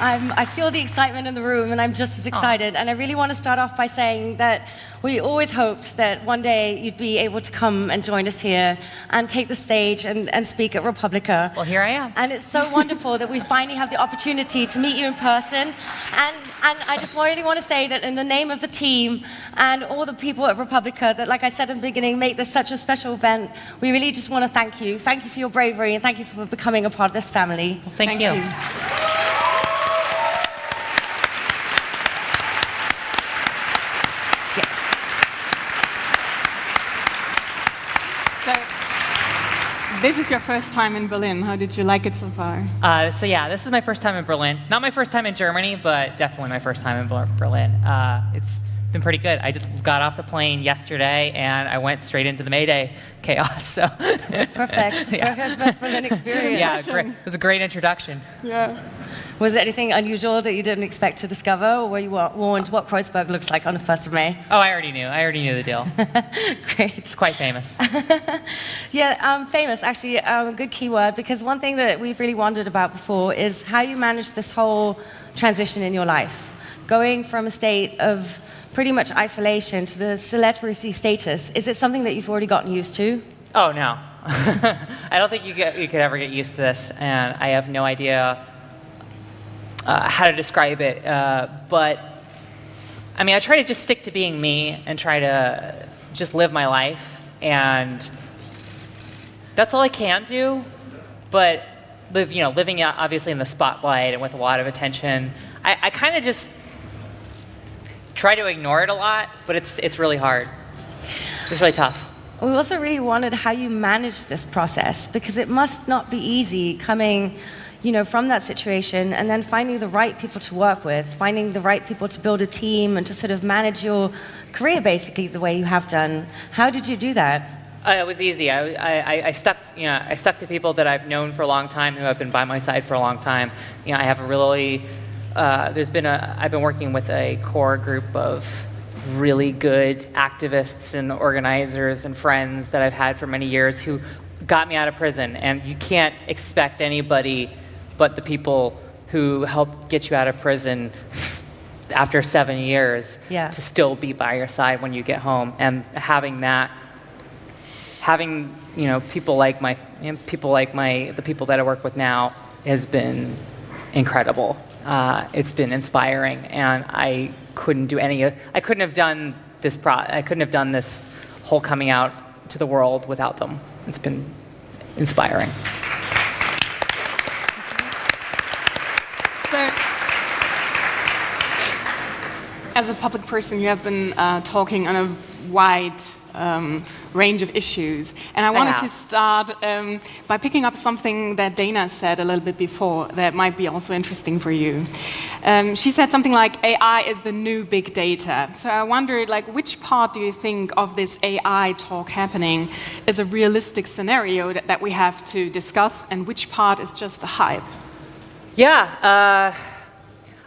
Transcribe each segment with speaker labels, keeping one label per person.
Speaker 1: I feel the excitement in the room, and I'm just as excited. And I really want to start off by saying that we always hoped that one day you'd be able to come and join us here and take the stage and speak at Republica.
Speaker 2: Well, here I am.
Speaker 1: And it's so wonderful that we finally have the opportunity to meet you in person. And I just really want to say that in the name of the team and all the people at Republica that, like I said in the beginning, make this such a special event, we really just want to thank you. Thank you for your bravery, and thank you for becoming a part of this family.
Speaker 2: Well, thank you.
Speaker 3: This is your first time in Berlin. How did you like it so far?
Speaker 2: So yeah, this is my first time in Berlin. Not my first time in Germany, but definitely my first time in Berlin. It's been pretty good. I just got off the plane yesterday, and I went straight into the May Day chaos. So
Speaker 1: perfect.
Speaker 2: Yeah.
Speaker 1: Perfect best Berlin experience.
Speaker 2: Yeah, great. It was a great introduction.
Speaker 3: Yeah.
Speaker 1: Was there anything unusual that you didn't expect to discover, or were you warned what Kreuzberg looks like on the 1st of May?
Speaker 2: Oh, I already knew. I already knew the deal.
Speaker 1: Great.
Speaker 2: It's quite famous.
Speaker 1: Yeah, famous, actually, a good keyword, because one thing that we've really wondered about before is how you managed this whole transition in your life, going from a state of pretty much isolation to the celebrity status. Is it something that you've already gotten used to?
Speaker 2: Oh, no. I don't think you could ever get used to this, and I have no idea how to describe it, but I mean, I try to just stick to being me and try to just live my life, and that's all I can do. But living obviously in the spotlight and with a lot of attention, I kind of just try to ignore it a lot, but it's really hard. It's really tough.
Speaker 1: We also really wondered how you managed this process, because it must not be easy coming from that situation, and then finding the right people to work with, finding the right people to build a team and to sort of manage your career basically the way you have done. How did you do that?
Speaker 2: It was easy. I stuck to people that I've known for a long time, who have been by my side for a long time. I have a really I've been working with a core group of really good activists and organizers and friends that I've had for many years who got me out of prison, and you can't expect anybody but the people who helped get you out of prison after 7 years to still be by your side when you get home. And having people like the people that I work with now has been incredible. It's been inspiring, and I couldn't have done this whole coming out to the world without them. It's been inspiring.
Speaker 3: As a public person, you have been talking on a wide range of issues. And I wanted to start by picking up something that Dana said a little bit before that might be also interesting for you. She said something like, AI is the new big data. So I wondered, which part do you think of this AI talk happening is a realistic scenario that we have to discuss, and which part is just a hype?
Speaker 2: Yeah,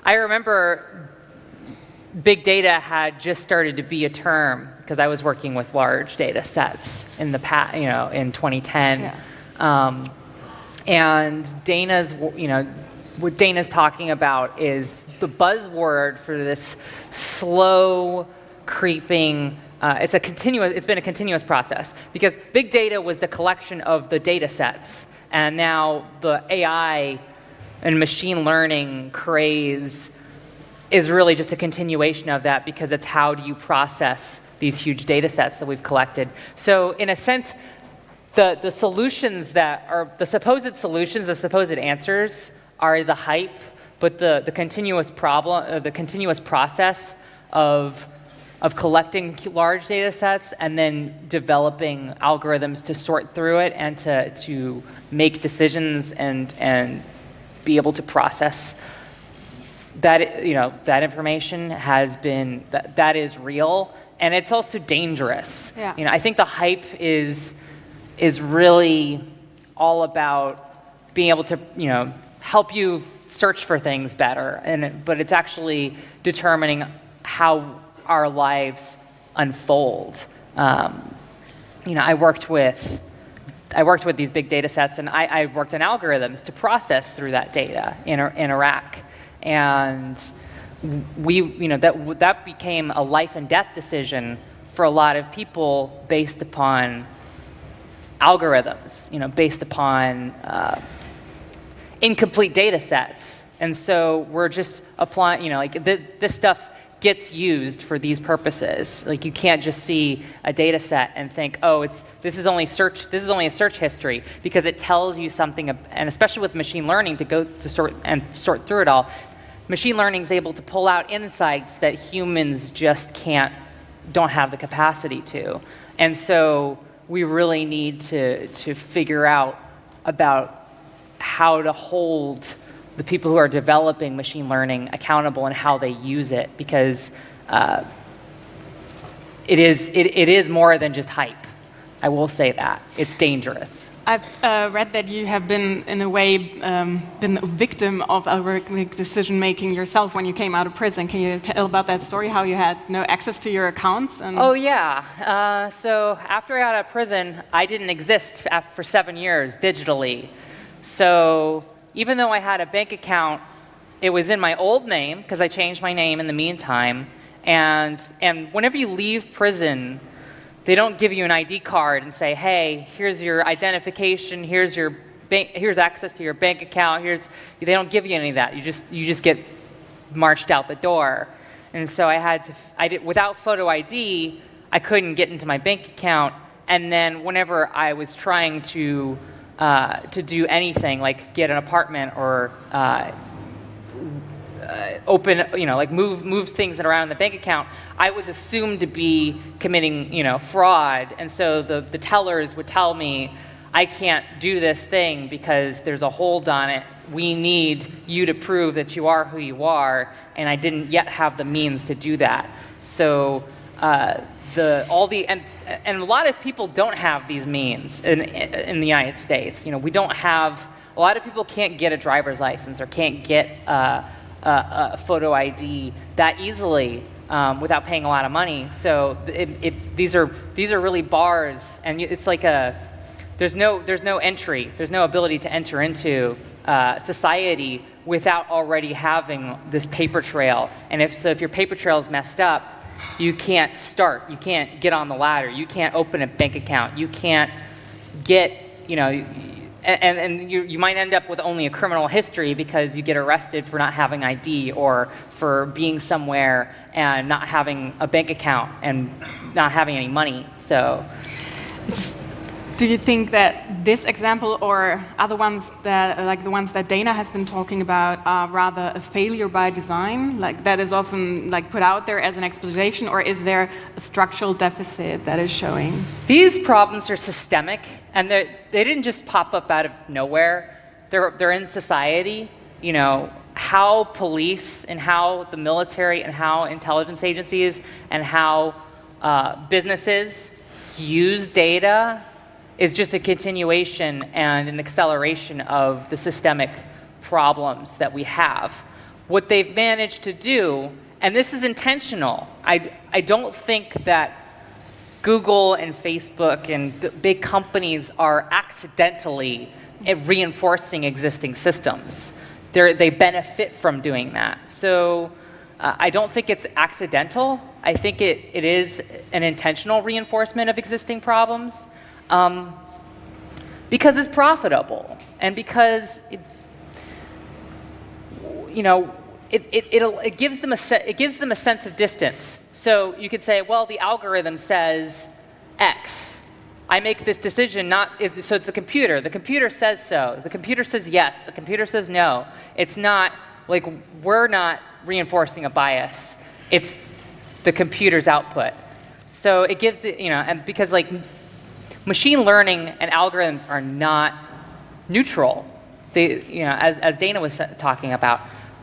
Speaker 2: I remember big data had just started to be a term because I was working with large data sets in the past, in 2010. Yeah. And what Dana's talking about is the buzzword for this slow creeping. It's been a continuous process, because big data was the collection of the data sets, and now the AI and machine learning craze is really just a continuation of that, because it's how do you process these huge data sets that we've collected. So in a sense, the solutions that are the supposed solutions, the supposed answers are the hype, but the continuous process of collecting large data sets and then developing algorithms to sort through it and to make decisions and be able to process that information has been that is real, and it's also dangerous.
Speaker 3: Yeah.
Speaker 2: I think the hype is really all about being able to help you search for things better, but it's actually determining how our lives unfold. I worked with these big data sets, and I worked on algorithms to process through that data in Iraq. And that became a life and death decision for a lot of people based upon algorithms, based upon incomplete data sets. And so we're just applying, this stuff gets used for these purposes. Like, you can't just see a data set and think, oh, this is only a search history, because it tells you something. And especially with machine learning, to go to sort through it all, machine learning is able to pull out insights that humans just don't have the capacity to. And so we really need to figure out about how to hold the people who are developing machine learning accountable and how they use it, because it is more than just hype. I will say that. It's dangerous.
Speaker 3: I've read that you have been, in a way, been a victim of algorithmic decision-making yourself when you came out of prison. Can you tell about that story, how you had no access to your accounts?
Speaker 2: Oh, yeah. So after I got out of prison, I didn't exist for 7 years digitally. So even though I had a bank account, it was in my old name, because I changed my name in the meantime. And whenever you leave prison, they don't give you an ID card and say, hey, here's your identification, here's access to your bank account, they don't give you any of that. You just get marched out the door. And so without photo ID, I couldn't get into my bank account. And then whenever I was trying to do anything, like get an apartment or open, move things around in the bank account, I was assumed to be committing, fraud. And so the tellers would tell me, I can't do this thing because there's a hold on it. We need you to prove that you are who you are. And I didn't yet have the means to do that. So and a lot of people don't have these means in the United States. We don't have, a lot of people can't get a driver's license or can't get a photo ID that easily without paying a lot of money. So these are really bars, and it's like there's no entry, there's no ability to enter into society without already having this paper trail. And if your paper trail is messed up, you can't start, you can't get on the ladder, you can't open a bank account, you can't get, and you might end up with only a criminal history because you get arrested for not having ID or for being somewhere and not having a bank account and not having any money. So,
Speaker 3: do you think that this example or other ones that, like the ones that Dana has been talking about, are rather a failure by design, like that is often put out there as an explanation, or is there a structural deficit that is showing?
Speaker 2: These problems are systemic, and they didn't just pop up out of nowhere. They're in society. How police and how the military and how intelligence agencies and how businesses use data is just a continuation and an acceleration of the systemic problems that we have. What they've managed to do, and this is intentional, I don't think that Google and Facebook and big companies are accidentally reinforcing existing systems. They benefit from doing that. So I don't think it's accidental. I think it is an intentional reinforcement of existing problems. Because it's profitable, and because it gives them a sense of distance. So you could say, well, the algorithm says X. I make this decision so it's the computer. The computer says so. The computer says yes. The computer says no. It's not like we're not reinforcing a bias. It's the computer's output. So it gives it, and because machine learning and algorithms are not neutral. As Dana was talking about,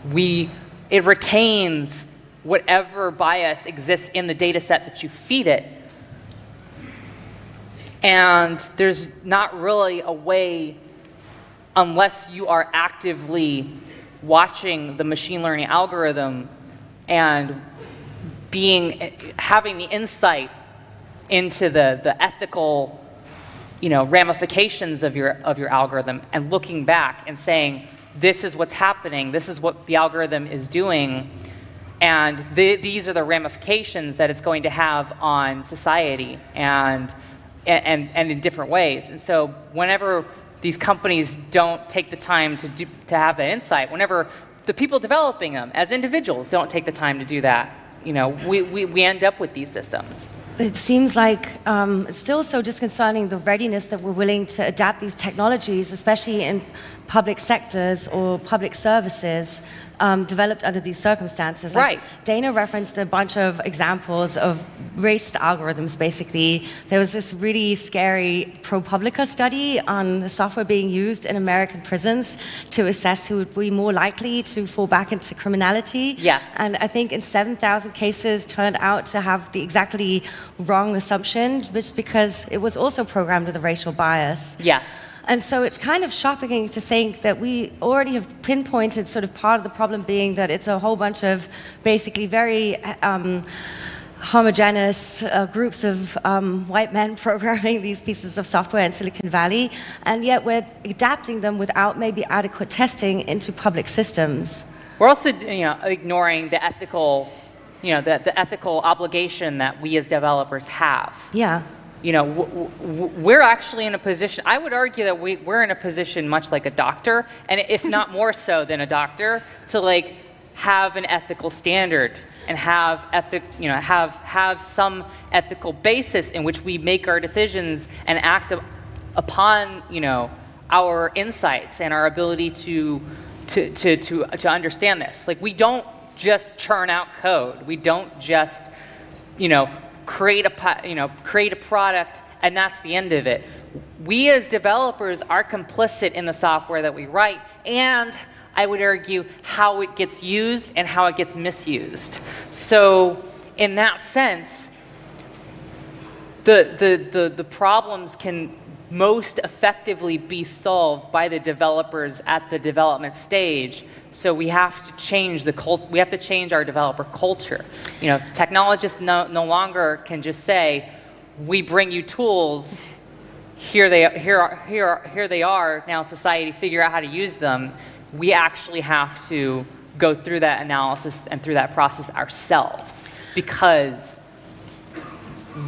Speaker 2: it retains whatever bias exists in the data set that you feed it. And there's not really a way, unless you are actively watching the machine learning algorithm and having the insight into the ethical ramifications of your algorithm, and looking back and saying, this is what's happening, this is what the algorithm is doing, and these are the ramifications that it's going to have on society and in different ways. And so whenever these companies don't take the time to have that insight, whenever the people developing them as individuals don't take the time to do that, we end up with these systems.
Speaker 1: It seems like it's still so disconcerting, the readiness that we're willing to adapt these technologies, especially in public sectors or public services developed under these circumstances.
Speaker 2: Right.
Speaker 1: Like Dana referenced a bunch of examples of racist algorithms, basically. There was this really scary ProPublica study on the software being used in American prisons to assess who would be more likely to fall back into criminality.
Speaker 2: Yes.
Speaker 1: And I think in 7,000 cases turned out to have the exactly wrong assumption, just because it was also programmed with a racial bias.
Speaker 2: Yes.
Speaker 1: And so it's kind of shocking to think that we already have pinpointed sort of part of the problem being that it's a whole bunch of basically very homogeneous groups of white men programming these pieces of software in Silicon Valley, and yet we're adapting them without maybe adequate testing into public systems.
Speaker 2: We're also ignoring the ethical, the ethical obligation that we as developers have.
Speaker 1: Yeah.
Speaker 2: We're actually in a position, I would argue that we're in a position much like a doctor, and if not more so than a doctor, to have an ethical standard and have some ethical basis in which we make our decisions and act upon our insights and our ability to understand this. We don't just churn out code. We don't just create a product and that's the end of it. We as developers are complicit in the software that we write, and I would argue how it gets used and how it gets misused. So in that sense, the problems can most effectively be solved by the developers at the development stage. So we have to change we have to change our developer culture. Technologists no longer can just say, "We bring you tools. Here they are. Now society, figure out how to use them." We actually have to go through that analysis and through that process ourselves, because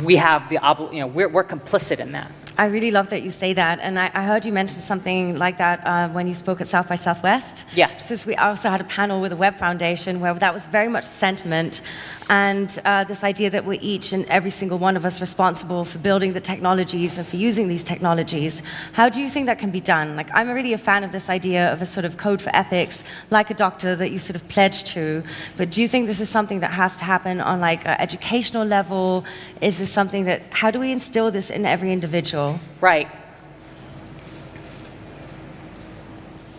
Speaker 2: we have we're complicit in that.
Speaker 1: I really love that you say that, and I heard you mention something like that when you spoke at South by Southwest.
Speaker 2: Yes.
Speaker 1: Since we also had a panel with the Web Foundation where that was very much the sentiment, and this idea that we're each and every single one of us responsible for building the technologies and for using these technologies. How do you think that can be done? I'm really a fan of this idea of a sort of code for ethics, like a doctor that you sort of pledge to, but do you think this is something that has to happen on an educational level? Is this something that, how do we instill this in every individual?
Speaker 2: Right.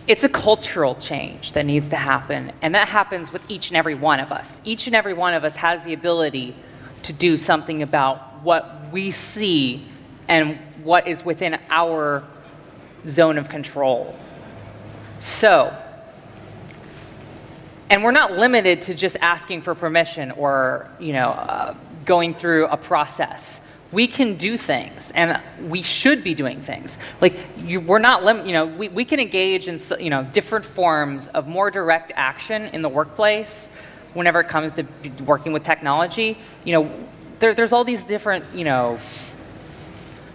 Speaker 2: It's a cultural change that needs to happen, and that happens with each and every one of us. Each and every one of us has the ability to do something about what we see and what is within our zone of control. So, and we're not limited to just asking for permission or, going through a process. We can do things, and we should be doing things. We're not we can engage in different forms of more direct action in the workplace whenever it comes to working with technology. There's all these different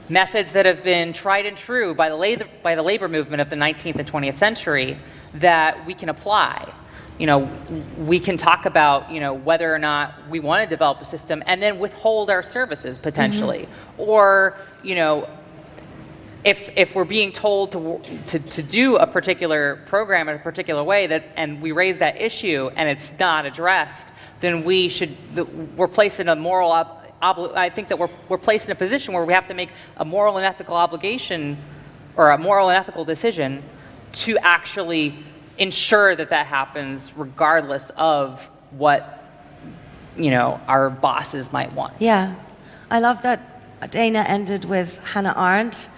Speaker 2: methods that have been tried and true by the labor movement of the 19th and 20th century that we can apply. We can talk about, whether or not we want to develop a system and then withhold our services potentially. Mm-hmm. Or, if we're being told to do a particular program in a particular way and we raise that issue and it's not addressed, then we're placed in a moral I think that we're placed in a position where we have to make a moral and ethical obligation or a moral and ethical decision to actually ensure that happens regardless of what, our bosses might want.
Speaker 1: Yeah. I love that Dana ended with Hannah Arendt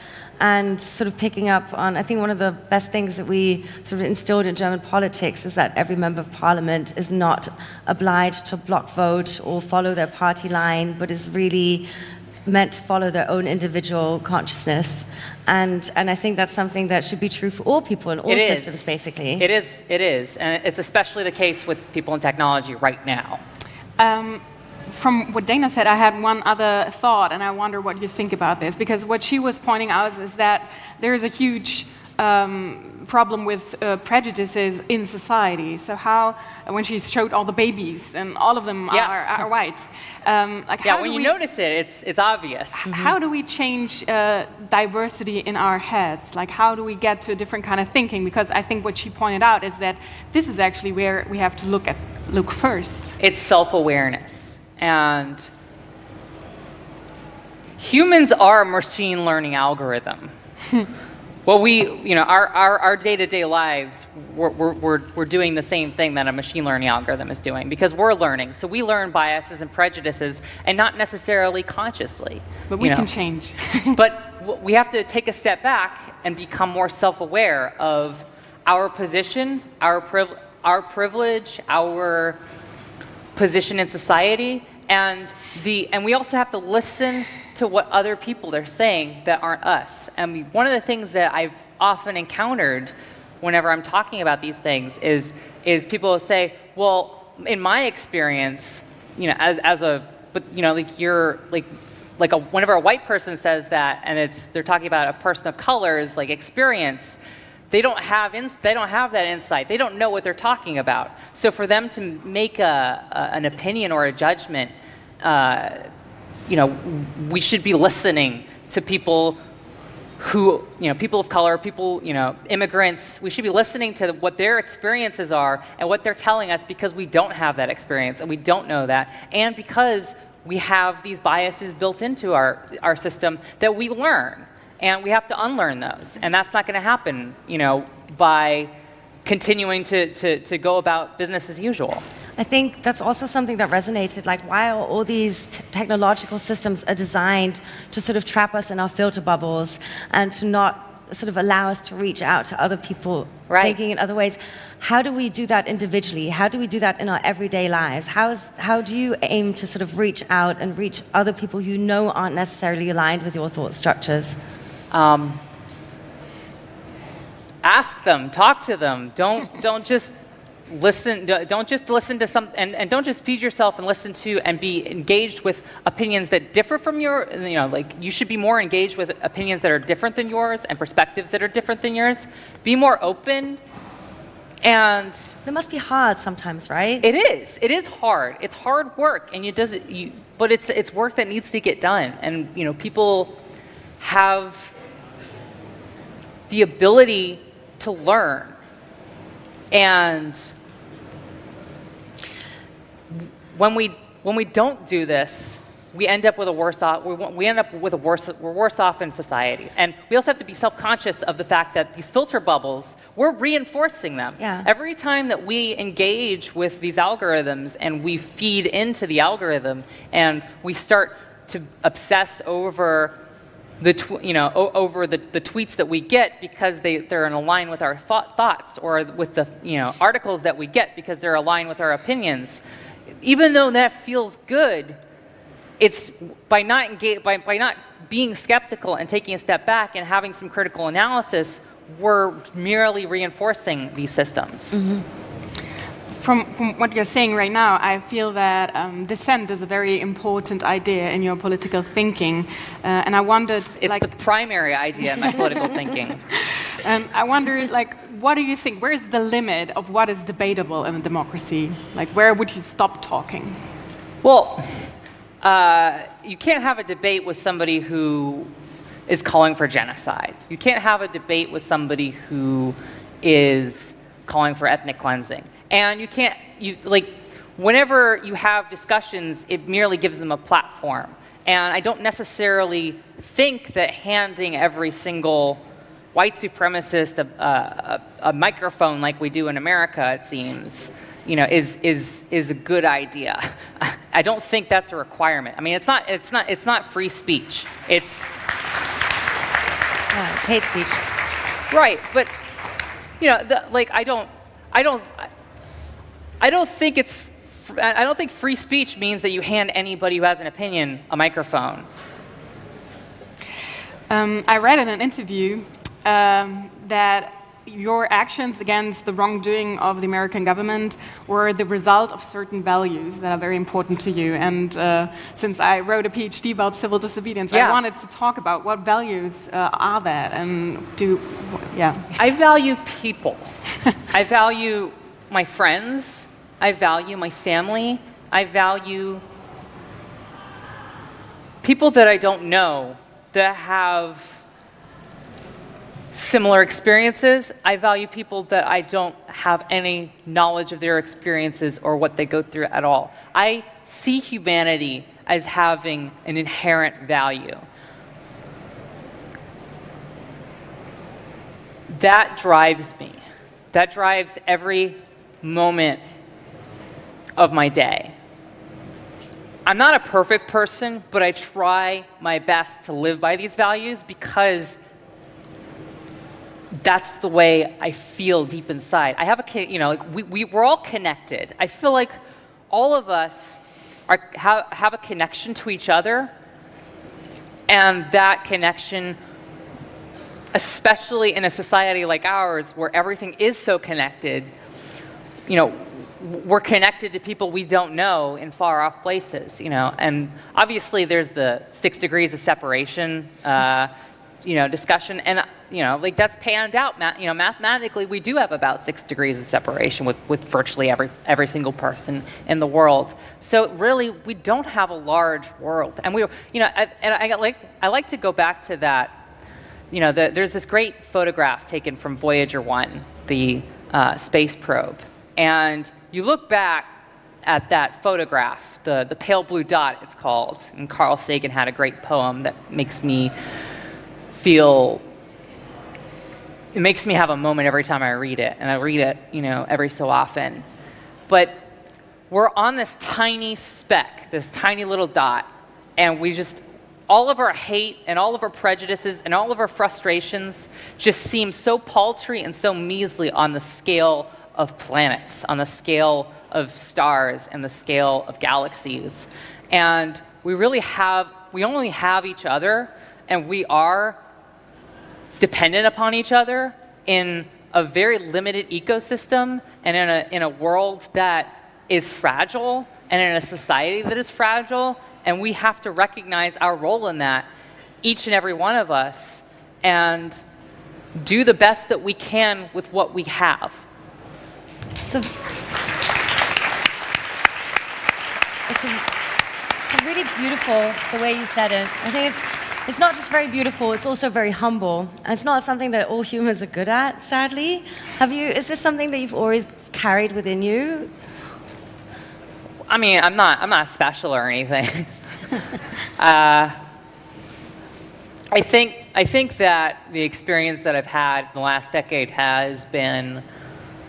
Speaker 1: and sort of picking up on, I think one of the best things that we sort of instilled in German politics is that every member of parliament is not obliged to block vote or follow their party line, but is really meant to follow their own individual consciousness. And I think that's something that should be true for all people in all systems, basically.
Speaker 2: It is. And it's especially the case with people in technology right now.
Speaker 3: From what Dana said, I had one other thought, and I wonder what you think about this, because what she was pointing out is that there is a huge problem with prejudices in society. So how, when she showed all the babies, and all of them are white,
Speaker 2: when you notice it, it's obvious.
Speaker 3: How do we change diversity in our heads? Like, how do we get to a different kind of thinking? Because I think what she pointed out is that this is actually where we have to look first.
Speaker 2: It's self-awareness. And humans are a machine learning algorithm. Well, our day-to-day lives, we're doing the same thing that a machine learning algorithm is doing, because we're learning. So we learn biases and prejudices, and not necessarily consciously.
Speaker 3: But we can change.
Speaker 2: But we have to take a step back and become more self-aware of our position, our privilege, our position in society, and we also have to listen to what other people are saying that aren't us. And one of the things that I've often encountered whenever I'm talking about these things is people will say, well, in my experience, whenever a white person says that, and they're talking about a person of color's experience, they don't have that insight. They don't know what they're talking about. So for them to make an opinion or a judgment, we should be listening to people who, people of color, people, immigrants. We should be listening to what their experiences are and what they're telling us, because we don't have that experience and we don't know that, and because we have these biases built into our system that we learn, and we have to unlearn those. And that's not going to happen, by continuing to go about business as usual.
Speaker 1: I think that's also something that resonated, while all these technological systems are designed to sort of trap us in our filter bubbles and to not sort of allow us to reach out to other people thinking in other ways, how do we do that individually? How do we do that in our everyday lives? How do you aim to sort of reach out and reach other people you know aren't necessarily aligned with your thought structures?
Speaker 2: Ask them, talk to them. Don't just listen. Don't just listen to some, and don't just feed yourself and listen to and be engaged with opinions that differ from your. You should be more engaged with opinions that are different than yours and perspectives that are different than yours. Be more open. And
Speaker 1: it must be hard sometimes, right?
Speaker 2: It is. It is hard. It's hard work, and but it's work that needs to get done. And people have the ability to learn. And when we don't do this, we end up with we're worse off in society. And we also have to be self-conscious of the fact that these filter bubbles, we're reinforcing them.
Speaker 1: Yeah.
Speaker 2: Every time that we engage with these algorithms and we feed into the algorithm and we start to obsess over the tweets that we get because they're in line with our thoughts, or with the articles that we get because they're aligned with our opinions, even though that feels good, it's by not being skeptical and taking a step back and having some critical analysis, we're merely reinforcing these systems.
Speaker 3: Mm-hmm. From what you're saying right now, I feel that dissent is a very important idea in your political thinking, and I wondered...
Speaker 2: It's the primary idea in my political thinking.
Speaker 3: And I wondered, what do you think? Where is the limit of what is debatable in a democracy? Where would you stop talking?
Speaker 2: Well, you can't have a debate with somebody who is calling for genocide. You can't have a debate with somebody who is calling for ethnic cleansing. And whenever you have discussions, it merely gives them a platform. And I don't necessarily think that handing every single white supremacist a microphone like we do in America, it seems, is a good idea. I don't think that's a requirement. I mean, it's not free speech. It's
Speaker 1: hate speech.
Speaker 2: Right, but I don't think free speech means that you hand anybody who has an opinion a microphone.
Speaker 3: I read in an interview that your actions against the wrongdoing of the American government were the result of certain values that are very important to you. And since I wrote a PhD about civil disobedience, I wanted to talk about what values are that and
Speaker 2: I value people. I value my friends. I value my family. I value people that I don't know that have similar experiences. I value people that I don't have any knowledge of their experiences or what they go through at all. I see humanity as having an inherent value. That drives me. That drives every moment of my day. I'm not a perfect person, but I try my best to live by these values because that's the way I feel deep inside. I have we're all connected. I feel like all of us have a connection to each other, and that connection, especially in a society like ours where everything is so connected, we're connected to people we don't know in far off places, and obviously there's the 6 degrees of separation, discussion, and that's panned out. Mathematically, we do have about 6 degrees of separation with virtually every single person in the world. So really, we don't have a large world, and I like to go back to that. There's this great photograph taken from Voyager 1, the space probe, and you look back at that photograph, the pale blue dot, it's called, and Carl Sagan had a great poem that makes me have a moment every time I read it, and I read it, every so often. But we're on this tiny speck, this tiny little dot, and all of our hate and all of our prejudices and all of our frustrations just seem so paltry and so measly on the scale of planets, on the scale of stars and the scale of galaxies. And we only have each other, and we are dependent upon each other in a very limited ecosystem, and in a world that is fragile, and in a society that is fragile, and we have to recognize our role in that, each and every one of us, and do the best that we can with what we have.
Speaker 1: It's really beautiful the way you said it. I think it's not just very beautiful, it's also very humble. And it's not something that all humans are good at, sadly. Is this something that you've always carried within you?
Speaker 2: I mean, I'm not special or anything. I think that the experience that I've had in the last decade has been,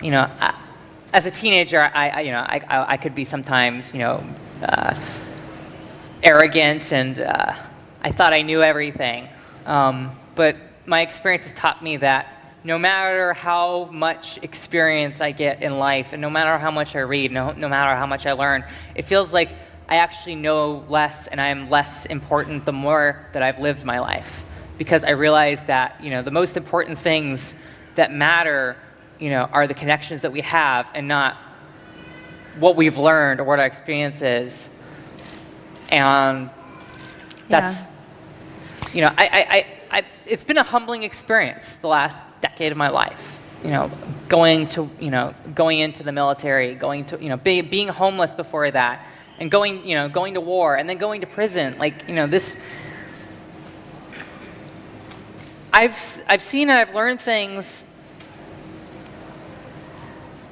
Speaker 2: as a teenager, I could be sometimes, arrogant, and I thought I knew everything. But my experience has taught me that no matter how much experience I get in life, and no matter how much I read, no matter how much I learn, it feels like I actually know less, and I am less important the more that I've lived my life. Because I realize that, the most important things that matter, are the connections that we have, and not what we've learned or what our experience is. And that's, it's been a humbling experience the last decade of my life. Going into the military, being homeless before that, and going to war, and then going to prison. I've seen and I've learned things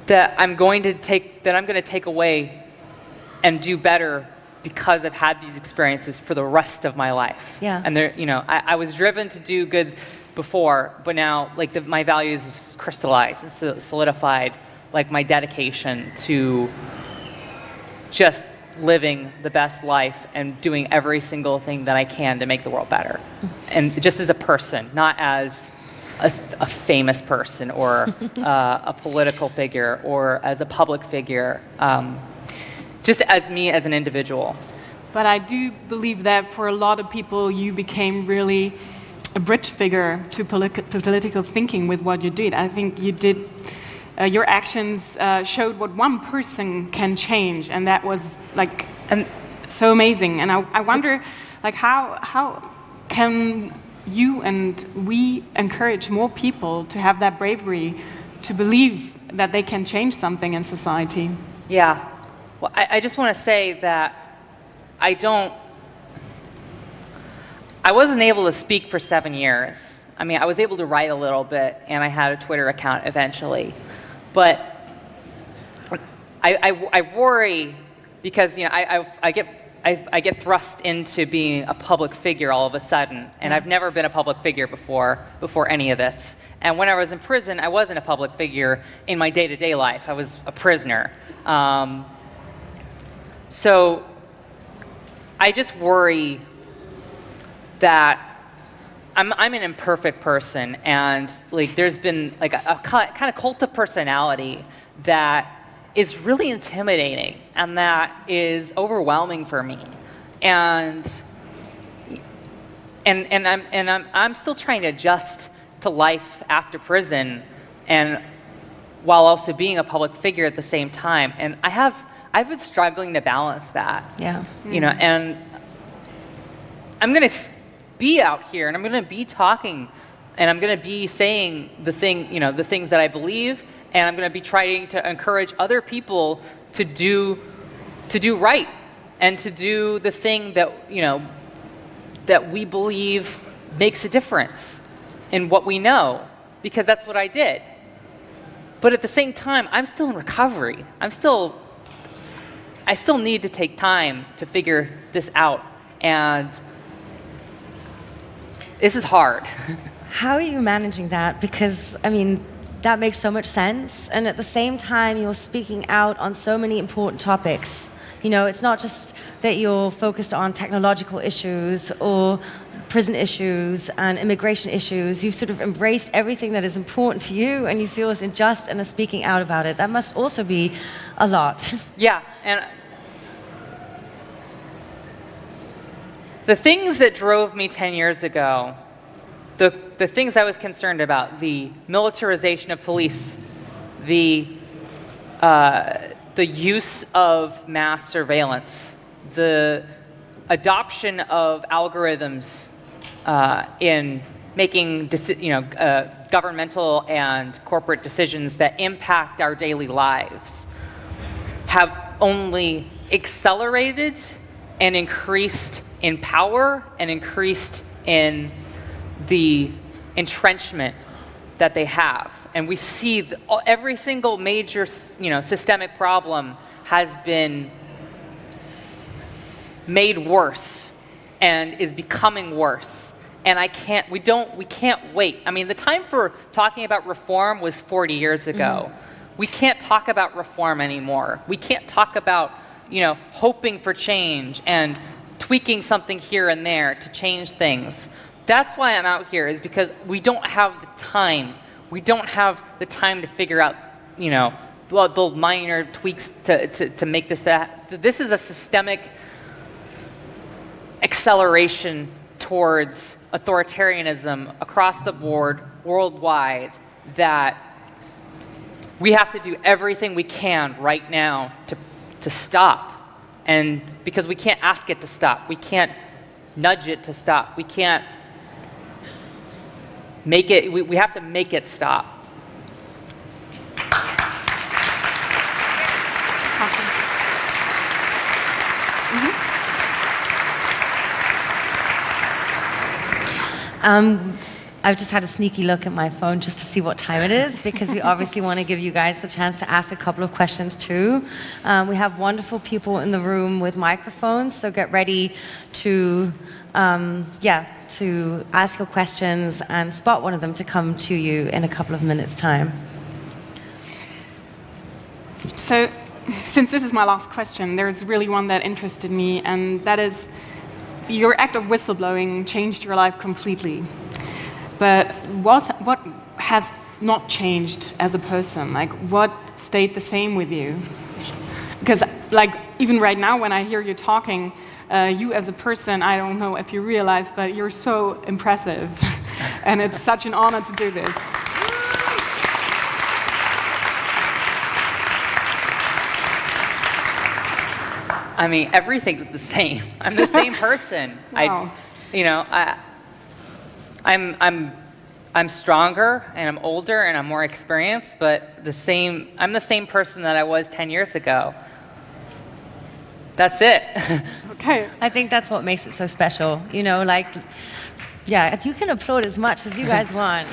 Speaker 2: that I'm going to take away and do better because I've had these experiences for the rest of my life.
Speaker 1: Yeah.
Speaker 2: And I was driven to do good before, but now my values have crystallized and solidified, my dedication to just living the best life and doing every single thing that I can to make the world better. And just as a person, not as a famous person or a political figure or as a public figure, just as me as an individual.
Speaker 3: But I do believe that for a lot of people, you became really a bridge figure to political thinking with what you did. I think you did. Your actions showed what one person can change, and that was like so amazing. And I wonder, like, how can you and we encourage more people to have that bravery to believe that they can change something in society?
Speaker 2: Yeah. Well, I just want to say that I wasn't able to speak for 7 years. I mean, I was able to write a little bit, and I had a Twitter account eventually. But I worry because, you know, I get thrust into being a public figure all of a sudden, and I've never been a public figure before any of this. And when I was in prison, I wasn't a public figure in my day-to-day life. I was a prisoner. So I just worry that I'm an imperfect person, and like there's been like a kind of cult of personality that is really intimidating and that is overwhelming for me, and I'm still trying to adjust to life after prison, and while also being a public figure at the same time, and I've been struggling to balance that.
Speaker 1: Yeah.
Speaker 2: You know, and I'm going to be out here, and I'm going to be talking, and I'm going to be saying the things that I believe, and I'm going to be trying to encourage other people to do right and to do the thing that, you know, that we believe makes a difference in what we know, because that's what I did. But at the same time, I'm still in recovery. I still need to take time to figure this out, and this is hard.
Speaker 1: How are you managing that? Because, I mean, that makes so much sense. And at the same time, you're speaking out on so many important topics. You know, it's not just that you're focused on technological issues or prison issues and immigration issues. You've sort of embraced everything that is important to you and you feel is unjust and are speaking out about it. That must also be a lot.
Speaker 2: Yeah, and the things that drove me 10 years ago, the things I was concerned about, the militarization of police, the use of mass surveillance, the adoption of algorithms in making governmental and corporate decisions that impact our daily lives, have only accelerated and increased in power and increased in the entrenchment that they have. And we see every single major, systemic problem has been made worse and is becoming worse. And we can't wait. I mean, the time for talking about reform was 40 years ago. Mm-hmm. We can't talk about reform anymore. We can't talk about, hoping for change and tweaking something here and there to change things. That's why I'm out here, is because we don't have the time. We don't have the time to figure out, the minor tweaks to make this that. This is a systemic acceleration towards authoritarianism across the board, worldwide, that we have to do everything we can right now to stop. And because we can't ask it to stop, we can't nudge it to stop, we can't make it, we have to make it stop.
Speaker 1: I've just had a sneaky look at my phone just to see what time it is, because we obviously want to give you guys the chance to ask a couple of questions too. We have wonderful people in the room with microphones, so get ready to ask your questions and spot one of them to come to you in a couple of minutes' time.
Speaker 3: So, since this is my last question, there's really one that interested me, and that is, your act of whistleblowing changed your life completely. But what has not changed as a person? Like, what stayed the same with you? Because, even right now when I hear you talking, you as a person, I don't know if you realize, but you're so impressive. And it's such an honor to do this.
Speaker 2: I mean, everything's the same. I'm the same person.
Speaker 3: Wow.
Speaker 2: I'm stronger and I'm older and I'm more experienced, but I'm the same person that I was 10 years ago. That's it.
Speaker 3: Okay.
Speaker 1: I think that's what makes it so special. You can applaud as much as you guys want.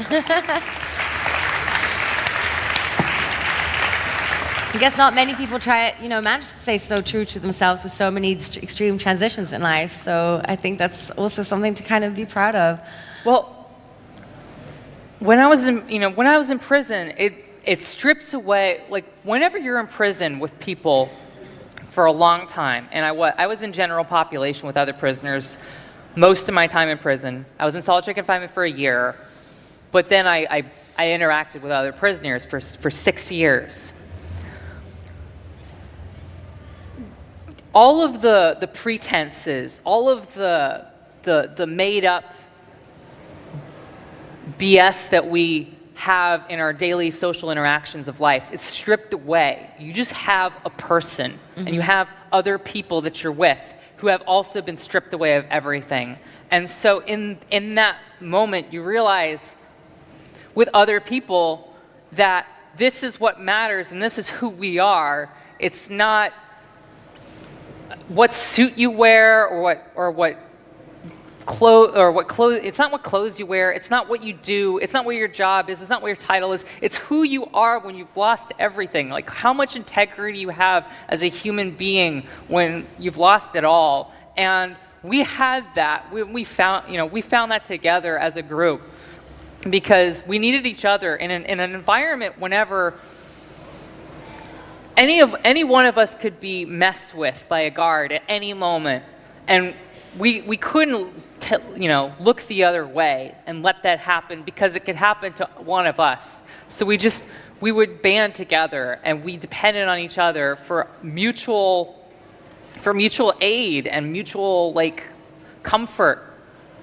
Speaker 1: I guess not many people manage to stay so true to themselves with so many extreme transitions in life. So I think that's also something to kind of be proud of.
Speaker 2: Well, when I was in prison, it strips away, like whenever you're in prison with people for a long time, and I was in general population with other prisoners most of my time in prison. I was in solitary confinement for a year, but then I interacted with other prisoners for 6 years. All of the pretenses, all of the made-up BS that we have in our daily social interactions of life is stripped away. You just have a person, and you have other people that you're with who have also been stripped away of everything. And so in that moment, you realize with other people that this is what matters and this is who we are. It's not what suit you wear or what clothes. It's not what clothes you wear. It's not what you do. It's not what your job is. It's not what your title is. It's who you are when you've lost everything. Like how much integrity you have as a human being when you've lost it all. And we had that. We found that together as a group because we needed each other in an environment whenever any one of us could be messed with by a guard at any moment, and we couldn't look the other way and let that happen because it could happen to one of us. So we would band together and we depended on each other for mutual aid and mutual comfort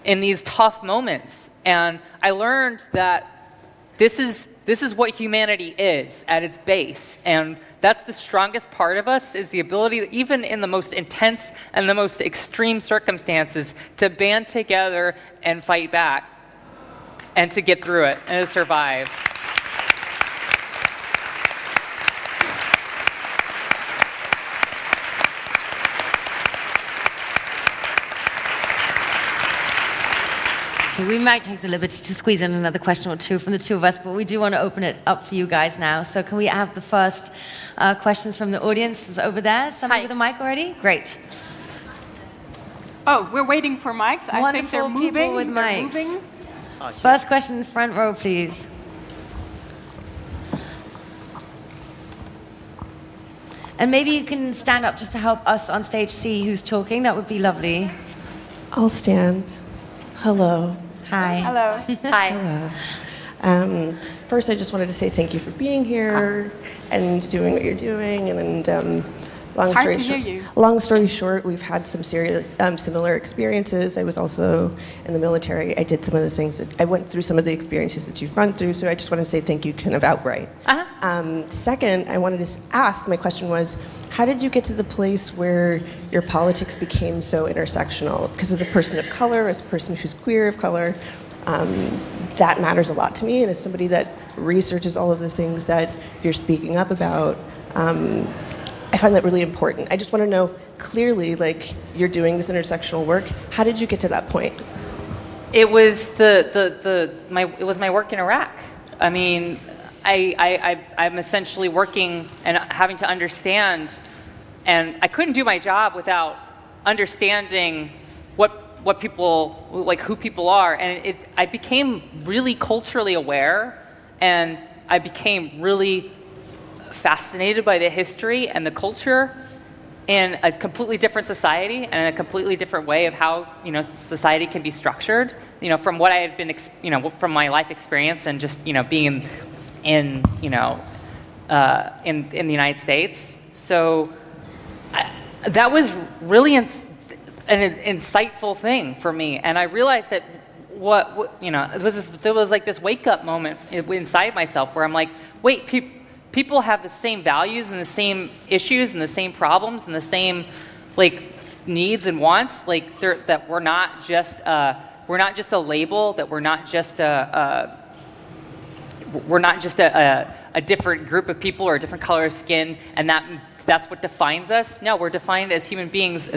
Speaker 2: in these tough moments. And I learned that this is what humanity is at its base, and that's the strongest part of us, is the ability, even in the most intense and the most extreme circumstances, to band together and fight back and to get through it and to survive.
Speaker 1: We might take the liberty to squeeze in another question or two from the two of us, but we do want to open it up for you guys now. So can we have the first questions from the audience? Is over there? Somebody with a mic already? Great.
Speaker 3: Oh, we're waiting for mics.
Speaker 1: Wonderful.
Speaker 3: I think they're moving.
Speaker 1: People with mics. First question, front row, please. And maybe you can stand up just to help us on stage see who's talking. That would be lovely.
Speaker 4: I'll stand. Hello.
Speaker 1: Hi.
Speaker 3: Hello.
Speaker 2: Hi.
Speaker 4: Hello. First, I just wanted to say thank you for being here and doing what you're doing. And long story short, we've had some similar experiences. I was also in the military. I did some of the things I went through some of the experiences that you've run through. So I just want to say thank you kind of outright. Second, I wanted to ask, my question was, how did you get to the place where your politics became so intersectional? Because as a person of color, as a person who's queer of color, that matters a lot to me. And as somebody that researches all of the things that you're speaking up about, I find that really important. I just want to know clearly, you're doing this intersectional work. How did you get to that point?
Speaker 2: It was it was my work in Iraq. I mean, I'm essentially working and having to understand, and I couldn't do my job without understanding what people, who people are, and I became really culturally aware, and I became really fascinated by the history and the culture in a completely different society and in a completely different way of how society can be structured. From what I had been, from my life experience and just being in the United States. So that was really an insightful thing for me, and I realized that there was like this wake-up moment inside myself where I'm like, wait, people have the same values and the same issues and the same problems and the same like needs and wants, like that we're not just a label, that we're not just a different group of people or a different color of skin, and that's what defines us. No, we're defined as human beings,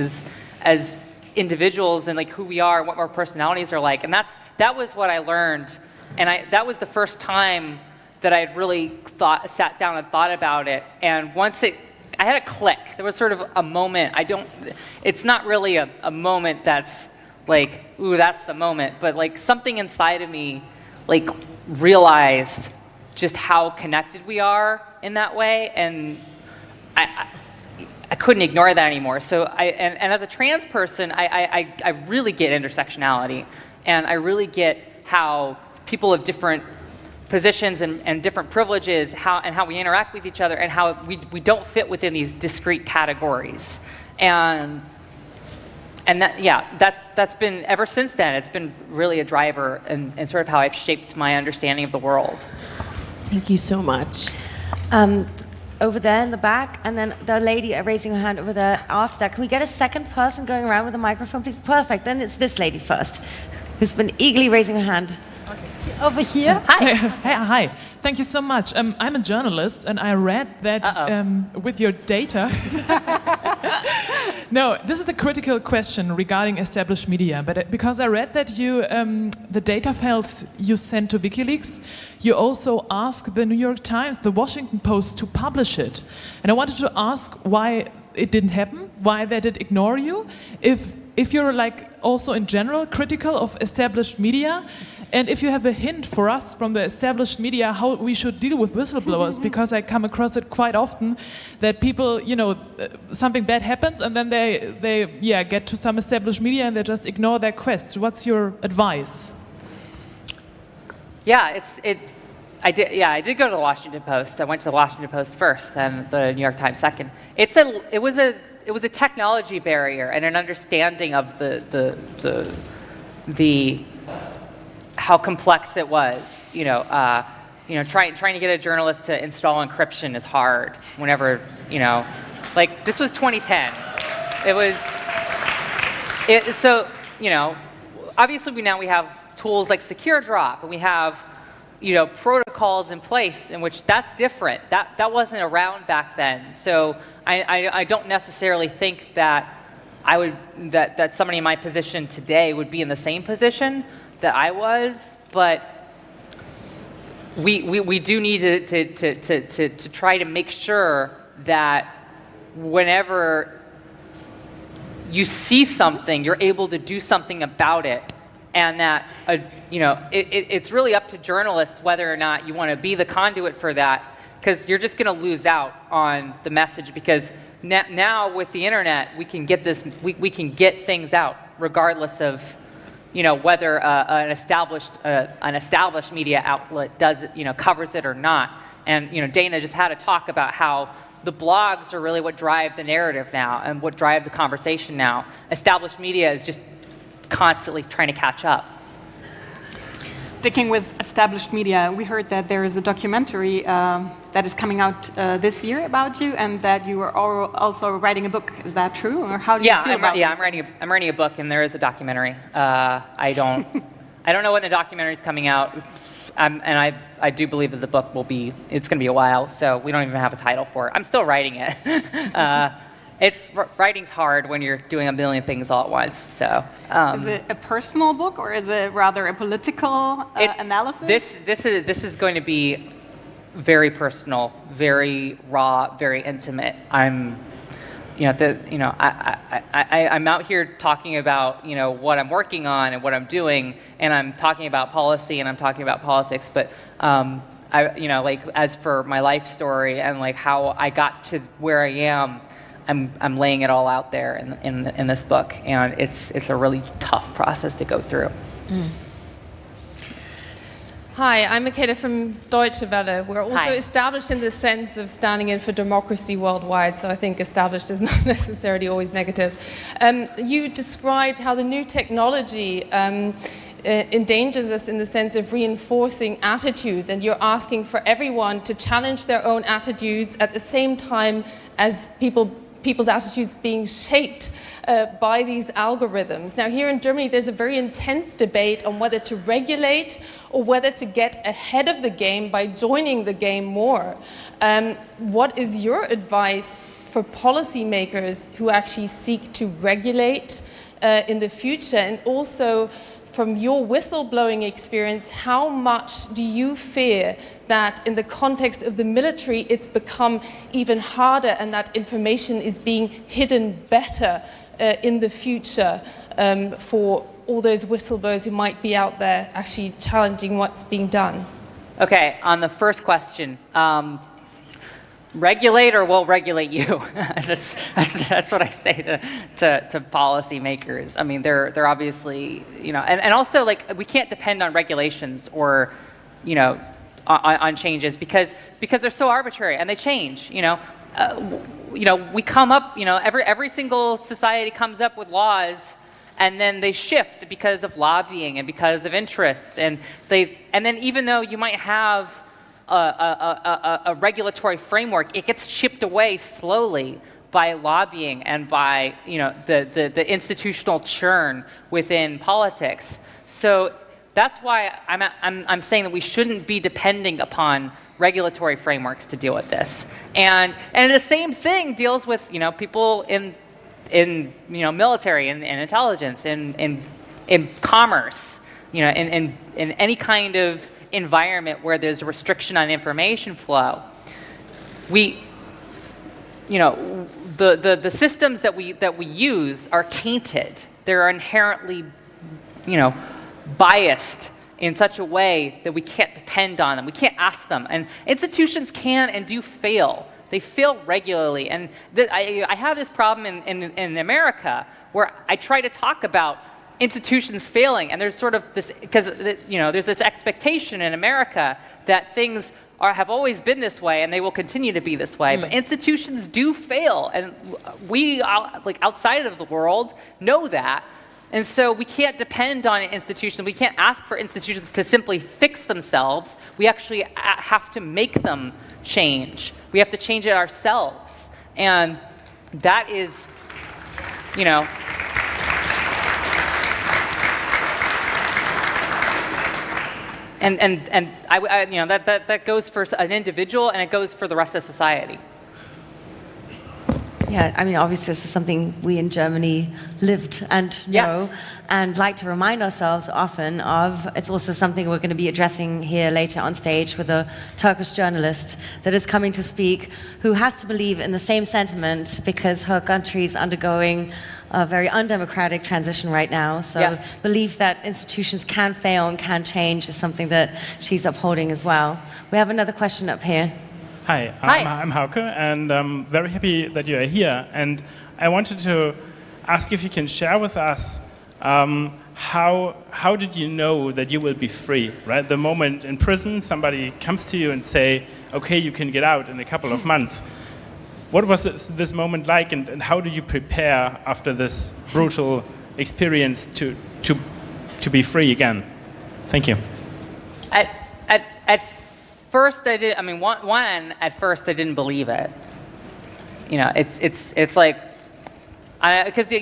Speaker 2: as individuals, and like who we are, and what our personalities are like. And that was what I learned, and that was the first time that I had really sat down and thought about it. And once I had a click. There was sort of a moment. It's not really a moment that's like, ooh, that's the moment, but like something inside of me like realized just how connected we are in that way, and I couldn't ignore that anymore. So and as a trans person, I really get intersectionality, and I really get how people of different positions and different privileges, how we interact with each other, and how we don't fit within these discrete categories. And that's been, ever since then, it's been really a driver and sort of how I've shaped my understanding of the world.
Speaker 4: Thank you so much.
Speaker 1: Over there in the back, and then the lady raising her hand over there after that. Can we get a second person going around with a microphone, please? Perfect. Then it's this lady first, who's been eagerly raising her hand. Okay. Over here.
Speaker 5: Hi. Hi. Thank you so much. I'm a journalist, and I read that with your data. No, this is a critical question regarding established media, but because I read that you, the data files you sent to WikiLeaks, you also asked the New York Times, the Washington Post to publish it. And I wanted to ask why it didn't happen, why they did ignore you, if you're like also in general critical of established media, and if you have a hint for us from the established media how we should deal with whistleblowers, because I come across it quite often that people, something bad happens and then they get to some established media and they just ignore their quest. What's your advice?
Speaker 2: Yeah, I did go to the Washington Post. I went to the Washington Post first and the New York Times second. It was a technology barrier and an understanding of the how complex it was. Trying to get a journalist to install encryption is hard. Whenever like this was 2010. Obviously we have tools like Secure Drop, and we have protocols in place in which that's different. That wasn't around back then. So I don't necessarily think that that somebody in my position today would be in the same position that I was, but we do need to try to make sure that whenever you see something, you're able to do something about it, and that it's really up to journalists whether or not you want to be the conduit for that, because you're just going to lose out on the message, because now with the internet we can get we can get things out regardless of whether an established media outlet does covers it or not. And Dana just had a talk about how the blogs are really what drive the narrative now and what drive the conversation now. Established media is just constantly trying to catch up.
Speaker 3: Sticking with established media, we heard that there is a documentary that is coming out this year about you, and that you are also writing a book. Is that true, or how do you feel about this?
Speaker 2: I'm writing a book, and there is a documentary. I don't know when the documentary is coming out, and I do believe that the book it's going to be a while, so we don't even have a title for it. I'm still writing it. Writing's hard when you're doing a million things all at once. So,
Speaker 3: is it a personal book, or is it rather a political analysis?
Speaker 2: This is going to be very personal, very raw, very intimate. I'm out here talking about what I'm working on and what I'm doing, and I'm talking about policy and I'm talking about politics. But as for my life story and like how I got to where I am, I'm laying it all out there in this book, and it's a really tough process to go through.
Speaker 6: Hi, I'm Michaela from Deutsche Welle. We're also established in the sense of standing in for democracy worldwide, so I think established is not necessarily always negative. You described how the new technology endangers us in the sense of reinforcing attitudes, and you're asking for everyone to challenge their own attitudes at the same time as people's attitudes being shaped by these algorithms. Now, here in Germany, there's a very intense debate on whether to regulate or whether to get ahead of the game by joining the game more. What is your advice for policymakers who actually seek to regulate in the future? And also, from your whistleblowing experience, how much do you fear that in the context of the military it's become even harder and that information is being hidden better in the future for all those whistleblowers who might be out there actually challenging what's being done?
Speaker 2: Okay, on the first question, regulate or we'll regulate you. that's what I say to policymakers. I mean, they're obviously, and also like we can't depend on regulations or, on changes because they're so arbitrary and they change. We come up, every single society comes up with laws, and then they shift because of lobbying and because of interests, and then even though you might have a regulatory framework, it gets chipped away slowly by lobbying and by the institutional churn within politics. So that's why I'm saying that we shouldn't be depending upon regulatory frameworks to deal with this. And the same thing deals with people in military and intelligence, in commerce, in any kind of environment where there's a restriction on information flow. The systems that we use are tainted. They're inherently, biased in such a way that we can't depend on them. We can't ask them. And institutions can and do fail. They fail regularly. And I have this problem in America where I try to talk about institutions failing, and there's sort of this, because there's this expectation in America that things have always been this way and they will continue to be this way. But institutions do fail, and we, outside of the world, know that. And so we can't depend on institutions. We can't ask for institutions to simply fix themselves. We actually have to make them change. We have to change it ourselves. And that is, and that goes for an individual, and it goes for the rest of society.
Speaker 7: Yeah, I mean, obviously this is something we in Germany lived and know, and like to remind ourselves often of. It's also something we're going to be addressing here later on stage with a Turkish journalist that is coming to speak, who has to believe in the same sentiment because her country is undergoing a very undemocratic transition right now. So believes that institutions can fail and can change is something that she's upholding as well. We have another question up here.
Speaker 8: Hi, I'm Hauke, and I'm very happy that you are here. And I wanted to ask if you can share with us how did you know that you will be free, right? The moment in prison, somebody comes to you and say, okay, you can get out in a couple of months. What was this moment like, and how do you prepare after this brutal experience to be free again? Thank you.
Speaker 2: At first, I did. I mean, at first I didn't believe it. It's like, because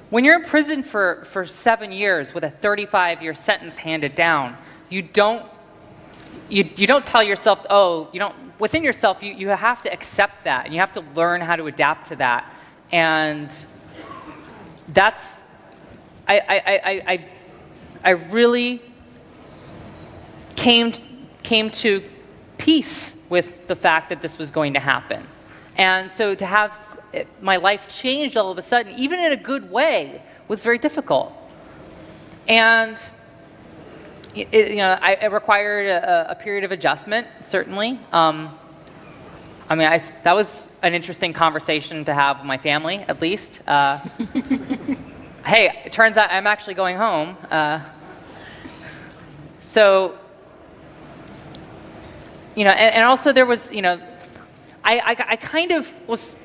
Speaker 2: when you're in prison for 7 years with a 35-year sentence handed down, you don't tell yourself, within yourself, you have to accept that, and you have to learn how to adapt to that. And that's, I really came to peace with the fact that this was going to happen. And so to have my life change all of a sudden, even in a good way, was very difficult. And it required a period of adjustment, certainly. That was an interesting conversation to have with my family, at least. Hey, it turns out I'm actually going home. And also there was, I kind of was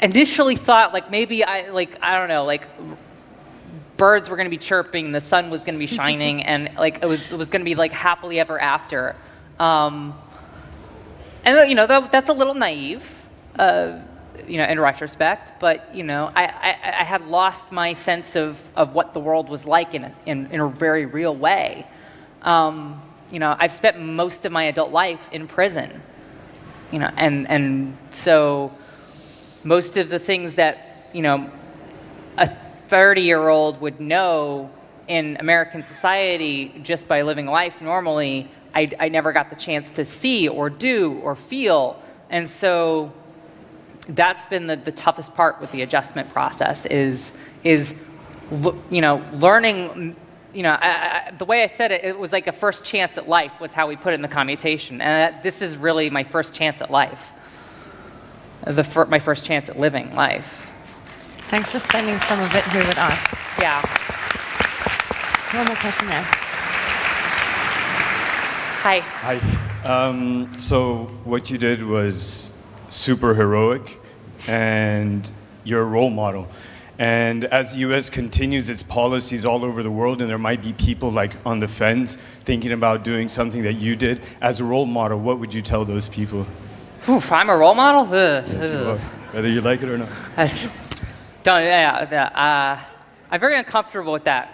Speaker 2: initially thought maybe birds were going to be chirping, the sun was going to be shining, and like it was going to be like happily ever after. And that's a little naive, in retrospect. But I had lost my sense of what the world was like in a very real way. I've spent most of my adult life in prison, and so most of the things that a 30-year-old would know in American society just by living life normally, I never got the chance to see or do or feel. And so that's been the toughest part with the adjustment process is learning. The way I said it, it was like a first chance at life was how we put it in the commutation. And this is really my first chance at life. My first chance at living life.
Speaker 7: Thanks for spending some of it here with us.
Speaker 2: Yeah.
Speaker 7: One more question there.
Speaker 2: Hi.
Speaker 9: Hi. So what you did was super heroic, and you're a role model. And as the U.S. continues its policies all over the world, and there might be people like on the fence thinking about doing something that you did, as a role model, what would you tell those people?
Speaker 2: Oof, I'm a role model?
Speaker 9: Yes, whether you like it or not.
Speaker 2: I'm very uncomfortable with that.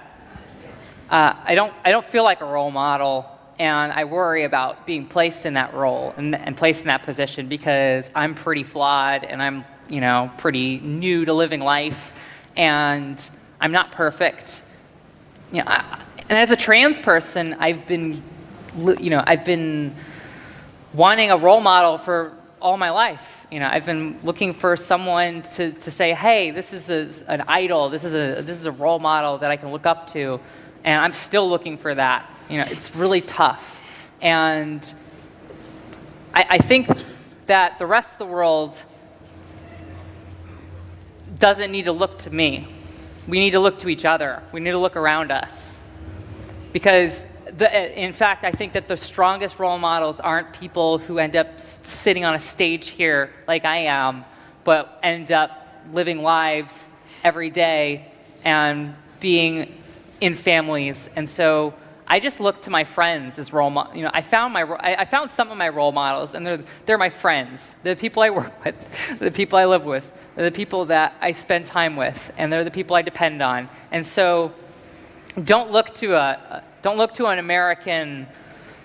Speaker 2: I don't feel like a role model, and I worry about being placed in that role and placed in that position because I'm pretty flawed and I'm pretty new to living life, and I'm not perfect. And as a trans person, I've been wanting a role model for all my life. I've been looking for someone to say, hey, this is an idol, this is a role model that I can look up to, and I'm still looking for that. It's really tough. And I think that the rest of the world doesn't need to look to me. We need to look to each other. We need to look around us. Because in fact, I think that the strongest role models aren't people who end up sitting on a stage here like I am, but end up living lives every day and being in families. And so I just look to my friends as role models. I found some of my role models, and they're my friends. They're the people I work with, the people I live with, they're the people that I spend time with, and they're the people I depend on. And so don't look to an American,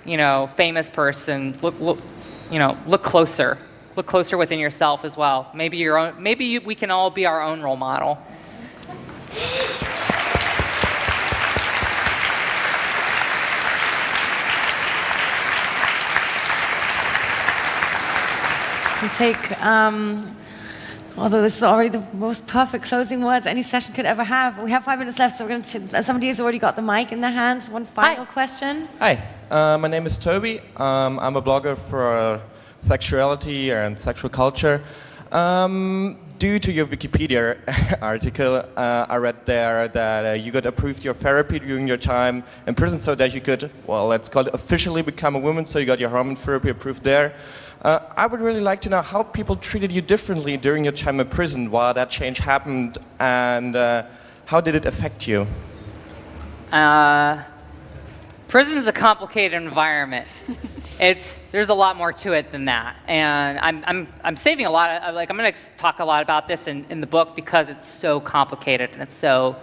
Speaker 2: famous person. Look closer. Look closer within yourself as well. Maybe we can all be our own role model.
Speaker 7: We take, although this is already the most perfect closing words any session could ever have. We have 5 minutes left, so we're going to. Somebody has already got the mic in their hands. One final question.
Speaker 10: Hi, my name is Toby. I'm a blogger for sexuality and sexual culture. Due to your Wikipedia article, I read there that you got approved your therapy during your time in prison so that you could, let's call it officially become a woman, so you got your hormone therapy approved there. I would really like to know how people treated you differently during your time in prison, why that change happened, and how did it affect you?
Speaker 2: Prison is a complicated environment. There's a lot more to it than that, and I'm saving a lot of, I'm going to talk a lot about this in the book because it's so complicated and it's so,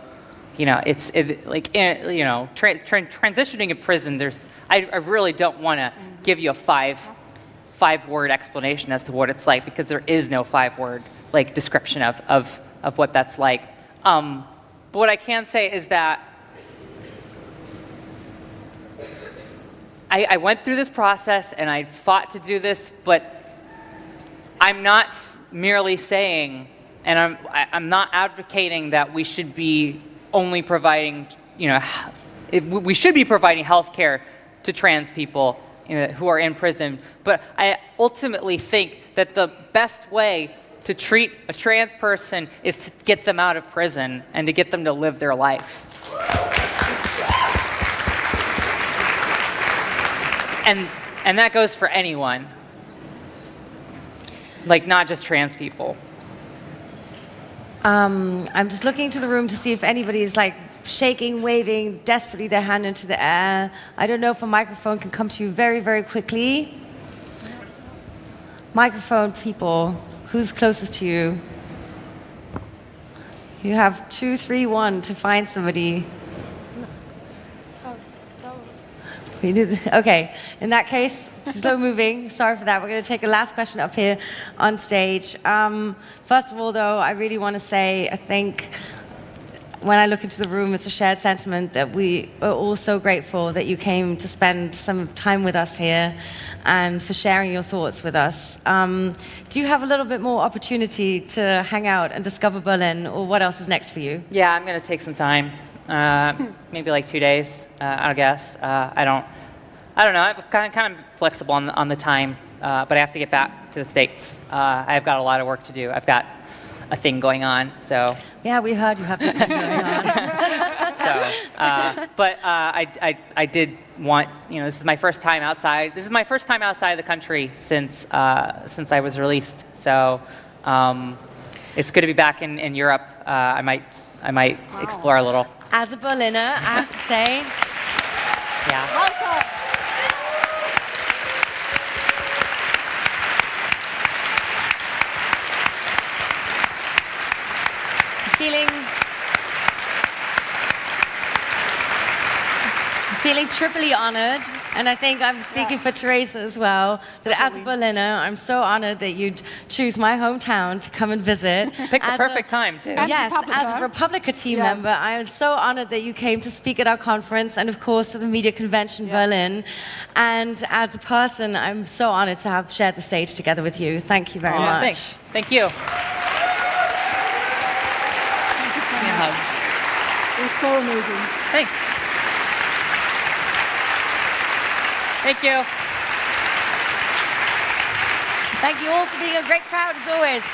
Speaker 2: transitioning in prison. I really don't want to give you a five-word explanation as to what it's like because there is no 5-word description of what that's like. But what I can say is that I went through this process and I fought to do this, but I'm not merely saying, and I'm not advocating that we should be only providing, we should be providing health care to trans people who are in prison. But I ultimately think that the best way to treat a trans person is to get them out of prison and to get them to live their life. And that goes for anyone, not just trans people.
Speaker 7: I'm just looking to the room to see if anybody's shaking, waving desperately their hand into the air. I don't know if a microphone can come to you very, very quickly. Microphone people, who's closest to you? You have 2, 3, 1 to find somebody. We did. Okay, in that case, slow moving. Sorry for that. We're going to take a last question up here on stage. First of all, though, I really want to say, I think when I look into the room, it's a shared sentiment that we are all so grateful that you came to spend some time with us here and for sharing your thoughts with us. Do you have a little bit more opportunity to hang out and discover Berlin, or what else is next for you?
Speaker 2: Yeah, I'm going to take some time. Maybe like 2 days, I guess. I don't know. I'm kind of flexible on the time, but I have to get back to the States. I've got a lot of work to do. I've got a thing going on, so.
Speaker 7: Yeah, we heard you have this thing going on.
Speaker 2: But I did want, this is my first time outside. This is my first time outside the country since I was released. So it's good to be back in Europe. I might explore a little.
Speaker 7: As a Berliner, I have to say.
Speaker 2: Yeah.
Speaker 7: Feeling triply honored, and I think I'm speaking for Theresa as well, that as a Berliner, I'm so honored that you'd choose my hometown to come and visit.
Speaker 2: Pick the perfect time, too.
Speaker 7: Yes, as a Republica team member, I am so honored that you came to speak at our conference, and of course for the Media Convention Berlin. And as a person, I'm so honored to have shared the stage together with you. Thank you very much.
Speaker 2: Thanks. Thank you.
Speaker 3: Thank you so much. It was so amazing.
Speaker 2: Thanks. Thank you.
Speaker 7: Thank you all for being a great crowd, as always.